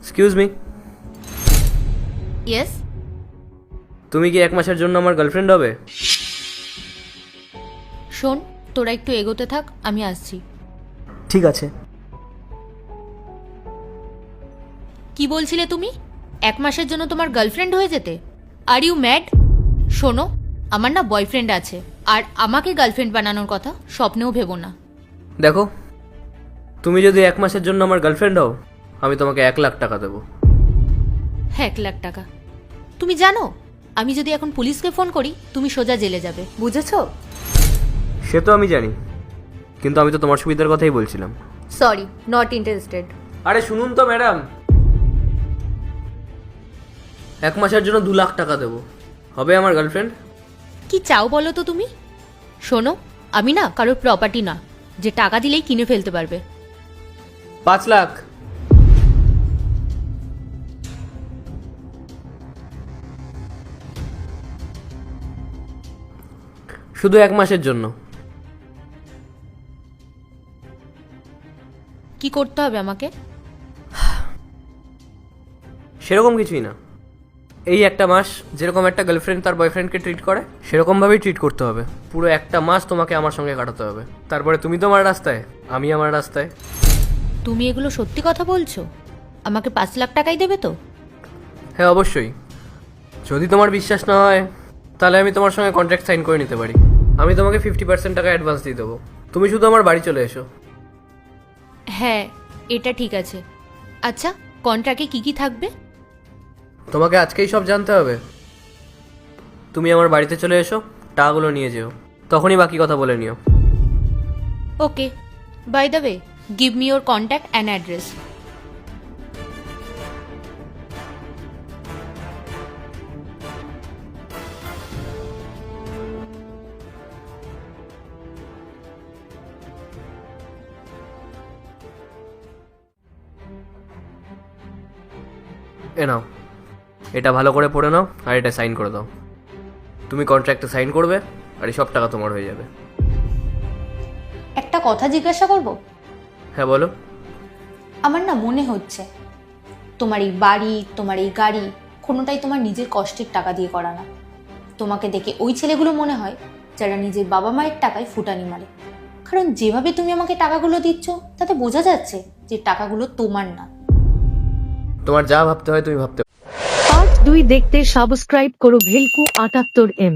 Excuse me, yes. তুমি কি 1 মাসের জন্য আমার গার্লফ্রেন্ড হবে? শোন, তোরা একটু এগোতে থাক, আমি আসছি। ঠিক আছে। কি বলছিলে তুমি? 1 মাসের জন্য তোমার গার্লফ্রেন্ড হয়ে যেতে? Are you mad? শোনো, আমার না বয়ফ্রেন্ড আছে, আর আমাকে গার্লফ্রেন্ড বানানোর কথা স্বপ্নেও ভেবো না। দেখো, তুমি যদি 1 মাসের জন্য আমার গার্লফ্রেন্ড হও, আমি তোমাকে 1 লাখ টাকা দেবো। 1 লাখ টাকা? তুমি জানো আমি যদি এখন পুলিশকে ফোন করি তুমি সোজা জেলে যাবে, বুঝেছো? সে তো আমি জানি, কিন্তু আমি তো তোমার সুবিধার কথাই বলছিলাম। Sorry, not interested. আরে শুনুন তো ম্যাডাম, 1 মাসের জন্য 2 লাখ টাকা দেবো, হবে আমার গার্লফ্রেন্ড? কি চাও বলো তো তুমি? শোনো, আমি না কারোর প্রপার্টি না যে টাকা দিলেই কিনে ফেলতে পারবে। 5 লাখ। শুধু 1 মাসের জন্য। কি করতে হবে আমাকে? সেরকম কিছুই না, এই 1 মাস যেরকম একটা গার্লফ্রেন্ড তার বয়ফ্রেন্ডকে ট্রিট করে সেরকমভাবেই ট্রিট করতে হবে। পুরো 1 মাস তোমাকে আমার সঙ্গে কাটাতে হবে, তারপরে তুমি তোমার রাস্তায়, আমি আমার রাস্তায়। তুমি এগুলো সত্যি কথা বলছো? আমাকে 5 লাখ টাকাই দেবে তো? হ্যাঁ অবশ্যই। যদি তোমার বিশ্বাস না হয় তাহলে আমি তোমার সঙ্গে কন্ট্রাক্ট সাইন করে নিতে পারি। আমি তোমাকে 50% টাকা অ্যাডভান্স দিয়ে দেবো, তুমি শুধু আমার বাড়ি চলে এসো। হ্যাঁ, এটা ঠিক আছে। আচ্ছা, কন্ট্রাক্টে কি কি থাকবে? তোমাকে আজকেই সব জানতে হবে। তুমি আমার বাড়িতে চলে এসো, টাকাগুলো নিয়ে যেও, তখনই বাকি কথা বলে নিও। Okay, by the way, give me your contact and address. এ নাও, এটা ভালো করে পড়ে নাও আর এটা সাইন করে দাও। তুমি কন্ট্রাক্টে সাইন করবে আর এই সব টাকা তোমার হয়ে যাবে। একটা কথা জিজ্ঞাসা করব? হ্যাঁ বলো। আমার না মনে হচ্ছে তোমার এই বাড়ি, তোমার এই গাড়ি কোনোটাই তোমার নিজের কষ্টের টাকা দিয়ে করা না। তোমাকে দেখে ওই ছেলেগুলো মনে হয় যারা নিজের বাবা মায়ের টাকায় ফুটানি মারে। কারণ যেভাবে তুমি আমাকে টাকাগুলো দিচ্ছ তাতে বোঝা যাচ্ছে যে টাকাগুলো তোমার না। তোমার যা ভাবতে হয় তুমি ভাবতে। পার্ট 2 দেখতে সাবস্ক্রাইব করো ভেলকু 78M।